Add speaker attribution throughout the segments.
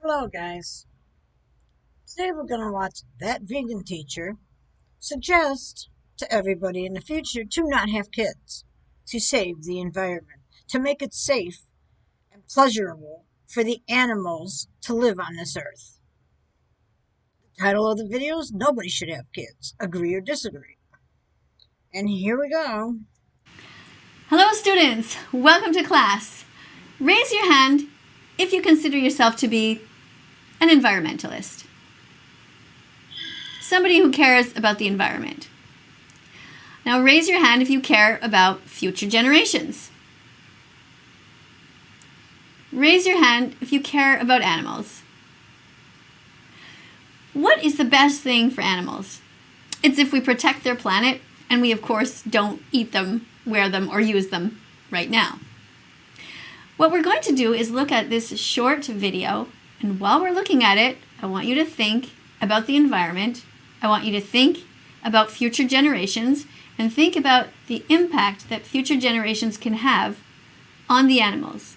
Speaker 1: Hello, guys. Today we're going to watch That Vegan Teacher suggest to everybody in the future to not have kids, to save the environment, to make it safe and pleasurable for the animals to live on this earth. The title of the video is Nobody Should Have Kids. Agree or disagree? And here we go.
Speaker 2: Hello, students. Welcome to class. Raise your hand if you consider yourself to be an environmentalist. Somebody who cares about the environment. Now raise your hand if you care about future generations. Raise your hand if you care about animals. What is the best thing for animals? It's if we protect their planet and we, of course, don't eat them, wear them, or use them right now. What we're going to do is look at this short video, and while we're looking at it, I want you to think about the environment. I want you to think about future generations and think about the impact that future generations can have on the animals.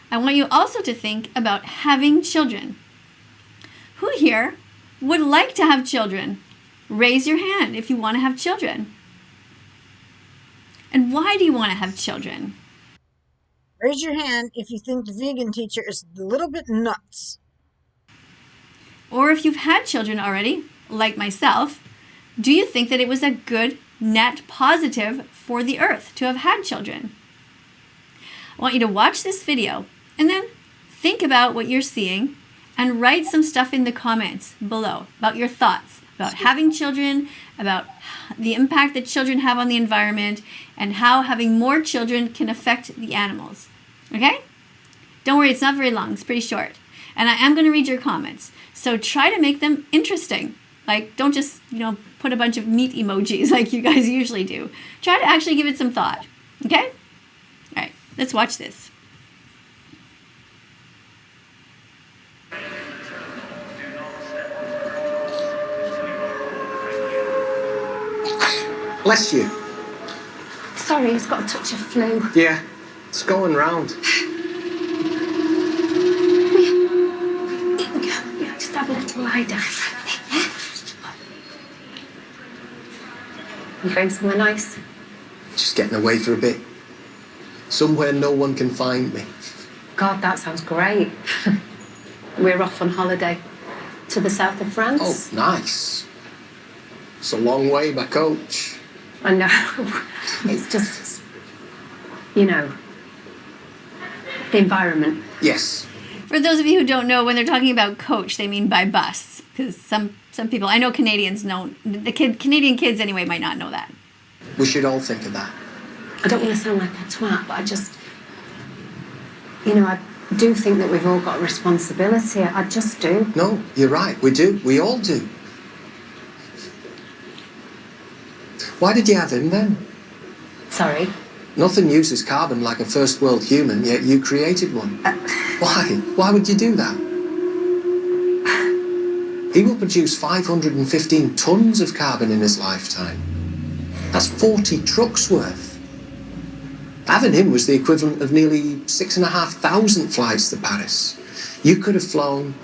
Speaker 2: I want you also to think about having children. Who here would like to have children? Raise your hand if you want to have children. And why do you want to have children?
Speaker 1: Raise your hand if you think the vegan teacher is a little bit nuts.
Speaker 2: Or if you've had children already, like myself, do you think that it was a good net positive for the earth to have had children? I want you to watch this video and then think about what you're seeing and write some stuff in the comments below about your thoughts about having children, about the impact that children have on the environment, and how having more children can affect the animals. Okay? Don't worry, it's not very long. It's pretty short. And I am going to read your comments. So try to make them interesting. Like, don't just, put a bunch of meat emojis like you guys usually do. Try to actually give it some thought. Okay? All right, let's watch this.
Speaker 3: Bless you.
Speaker 4: Sorry, he's got a touch of flu.
Speaker 3: Yeah, it's going round.
Speaker 4: Yeah, just have a little lie down. You going somewhere nice?
Speaker 3: Just getting away for a bit. Somewhere no one can find me.
Speaker 4: God, that sounds great. We're off on holiday to the south of France.
Speaker 3: Oh, nice. It's a long way by coach.
Speaker 4: I know. It's just, the environment.
Speaker 3: Yes.
Speaker 2: For those of you who don't know, when they're talking about coach, they mean by bus. Because some people, I know Canadians know, Canadian kids anyway might not know that.
Speaker 3: We should all think of that.
Speaker 4: I don't want to sound like a twat, but I just, I do think that we've all got a responsibility. I just do.
Speaker 3: No, you're right. We do. We all do. Why did you have him then?
Speaker 4: Sorry.
Speaker 3: Nothing uses carbon like a first world human, yet you created one. Why? Why would you do that? He will produce 515 tons of carbon in his lifetime. That's 40 trucks worth. Having him was the equivalent of nearly 6,500 flights to Paris. You could have flown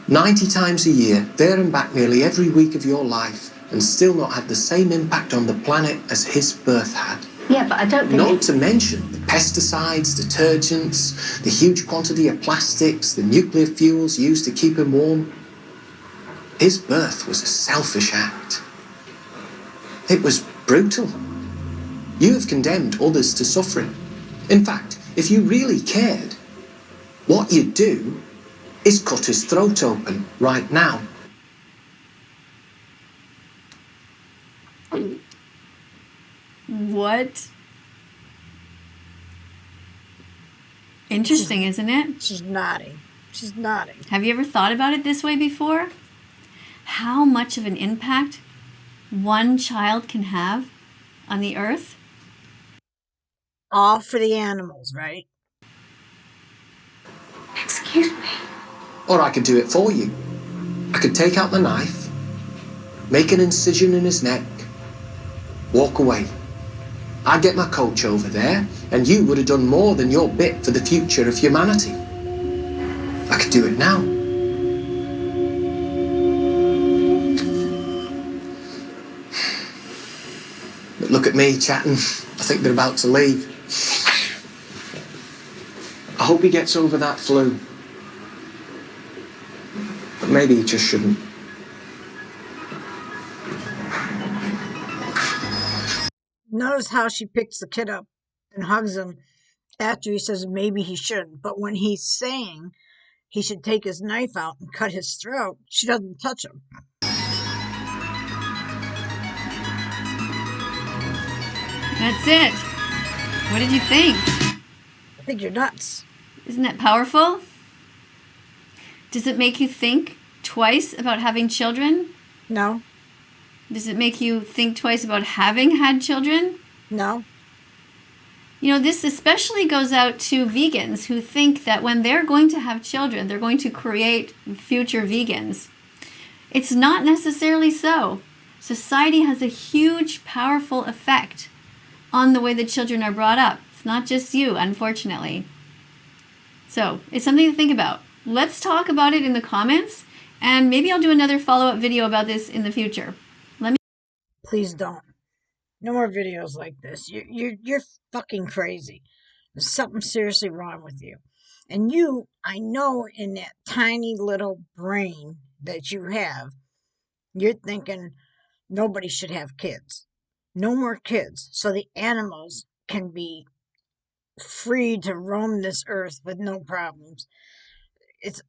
Speaker 3: 90 times a year, there and back nearly every week of your life, and still not have the same impact on the planet as his birth had.
Speaker 4: Yeah, but I don't think...
Speaker 3: Not to mention the pesticides, detergents, the huge quantity of plastics, the nuclear fuels used to keep him warm. His birth was a selfish act. It was brutal. You have condemned others to suffering. In fact, if you really cared, what you'd do is cut his throat open right now.
Speaker 2: What? Interesting, isn't it?
Speaker 1: She's nodding. She's nodding.
Speaker 2: Have you ever thought about it this way before? How much of an impact one child can have on the earth?
Speaker 1: All for the animals, right?
Speaker 4: Excuse me.
Speaker 3: Or I could do it for you. I could take out the knife, make an incision in his neck, walk away. I'd get my coach over there, and you would have done more than your bit for the future of humanity. I could I'd do it now. But look at me chatting. I think they're about to leave. I hope he gets over that flu. But maybe he just shouldn't.
Speaker 1: Notice how she picks the kid up and hugs him after he says maybe he shouldn't. But when he's saying he should take his knife out and cut his throat, she doesn't touch him.
Speaker 2: That's it. What did you think?
Speaker 1: I think you're nuts.
Speaker 2: Isn't that powerful? Does it make you think twice about having children?
Speaker 1: No,
Speaker 2: Does it make you think twice about having had children?
Speaker 1: no.
Speaker 2: You know, this especially goes out to vegans who think that when they're going to have children, they're going to create future vegans. It's not necessarily so. Society has a huge, powerful effect on the way the children are brought up. It's not just you, unfortunately. So, it's something to think about. Let's talk about it in the comments, and maybe I'll do another follow-up video about this in the future.
Speaker 1: Please don't. No more videos like this. You're fucking crazy. There's something seriously wrong with you. And you, I know in that tiny little brain that you have, you're thinking nobody should have kids. No more kids. So the animals can be free to roam this earth with no problems. It's